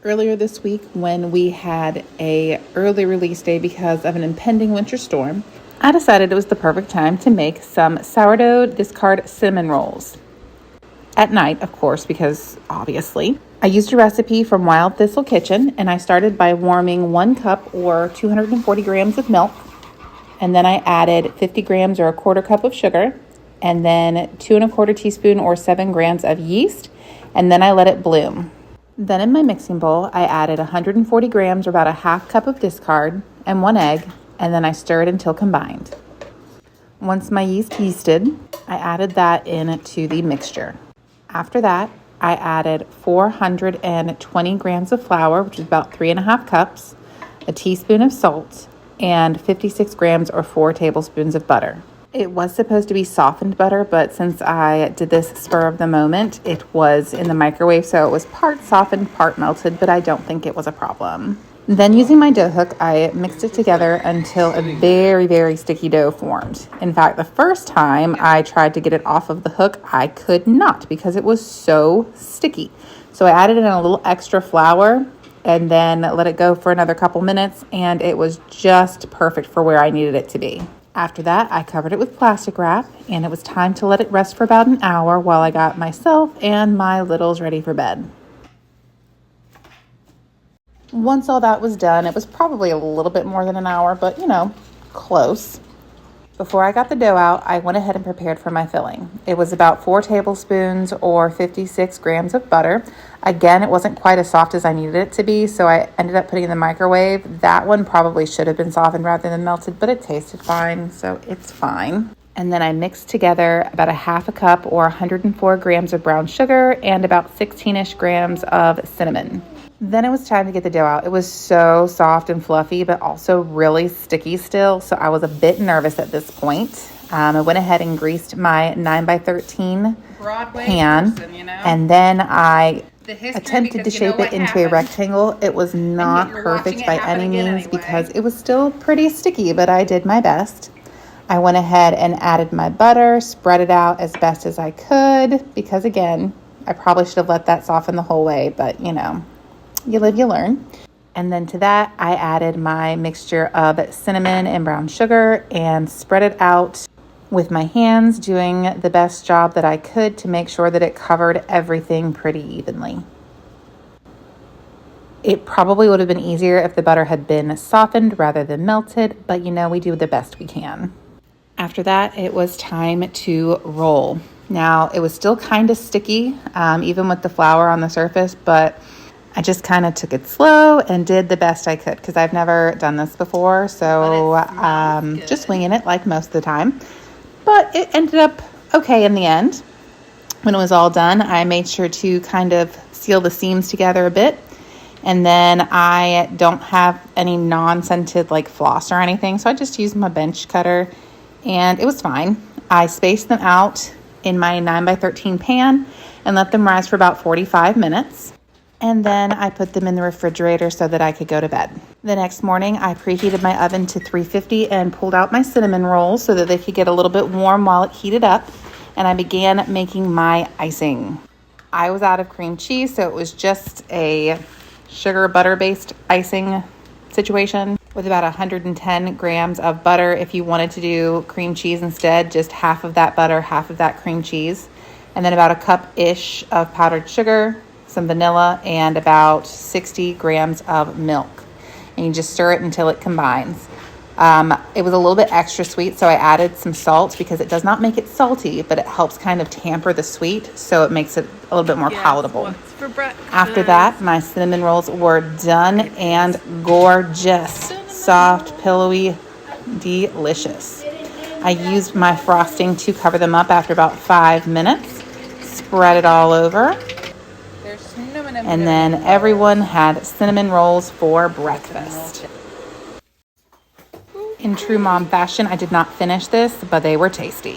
earlier this week when we had a early release day because of an impending winter storm, I decided it was the perfect time to make some sourdough discard cinnamon rolls. At night, of course, because obviously. I used a recipe from Wild Thistle Kitchen, and I started by warming 1 cup or 240 grams of milk, and then I added 50 grams or a quarter cup of sugar, and then 2 1/4 teaspoon or 7 grams of yeast, and then I let it bloom. Then in my mixing bowl, I added 140 grams or about a half cup of discard and 1 egg, and then I stirred until combined. Once my yeast yeasted, I added that into the mixture. After that, I added 420 grams of flour, which is about 3 1/2 cups, a teaspoon of salt, and 56 grams or 4 tablespoons of butter. It was supposed to be softened butter, but since I did this spur of the moment, it was in the microwave, so it was part softened, part melted, but I don't think it was a problem. Then using my dough hook, I mixed it together until a very, very sticky dough formed. In fact, the first time I tried to get it off of the hook, I could not because it was so sticky. So I added in a little extra flour and then let it go for another couple minutes, and it was just perfect for where I needed it to be. After that, I covered it with plastic wrap, and it was time to let it rest for about an hour while I got myself and my littles ready for bed. Once all that was done, it was probably a little bit more than an hour, but close. Before I got the dough out, I went ahead and prepared for my filling. It was about 4 tablespoons or 56 grams of butter. Again, it wasn't quite as soft as I needed it to be, so I ended up putting it in the microwave. That one probably should have been softened rather than melted, but it tasted fine, so it's fine. And then I mixed together about a half a cup or 104 grams of brown sugar and about 16-ish grams of cinnamon. Then it was time to get the dough out. It was so soft and fluffy, but also really sticky still, so I was a bit nervous at this point. I went ahead and greased my 9x13 pan, and then I attempted to shape it into a rectangle. It was not perfect by any means because it was still pretty sticky, but I did my best. I went ahead and added my butter, spread it out as best as I could, because again, I probably should have let that soften the whole way, but you live, you learn. And then to that, I added my mixture of cinnamon and brown sugar and spread it out with my hands, doing the best job that I could to make sure that it covered everything pretty evenly. It probably would have been easier if the butter had been softened rather than melted, but we do the best we can. After that, it was time to roll. Now, it was still kind of sticky, even with the flour on the surface, but I just kind of took it slow and did the best I could because I've never done this before. So just winging it like most of the time. But it ended up okay in the end. When it was all done, I made sure to kind of seal the seams together a bit. And then I don't have any non-scented like floss or anything. So I just used my bench cutter and it was fine. I spaced them out in my 9x13 pan and let them rise for about 45 minutes. And then I put them in the refrigerator so that I could go to bed. The next morning, I preheated my oven to 350 and pulled out my cinnamon rolls so that they could get a little bit warm while it heated up. And I began making my icing. I was out of cream cheese, so it was just a sugar butter-based icing situation with about 110 grams of butter. If you wanted to do cream cheese instead, just half of that butter, half of that cream cheese. And then about a cup-ish of powdered sugar, some vanilla, and about 60 grams of milk. And you just stir it until it combines. It was a little bit extra sweet, so I added some salt because it does not make it salty, but it helps kind of tamper the sweet, so it makes it a little bit more palatable. After that, my cinnamon rolls were done and gorgeous. Soft, pillowy, delicious. I used my frosting to cover them up after about 5 minutes. Spread it all over. And then everyone had cinnamon rolls for breakfast. In true mom fashion, I did not finish this, but they were tasty.